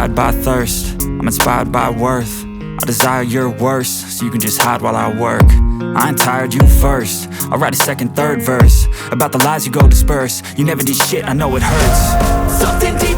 inspired by thirst, I'm inspired by worth. I desire your worst, so you can just hide while I work. I ain't tired, you first. I'll write a second, third verse about the lies you go disperse. You never did shit, I know it hurts. Something deep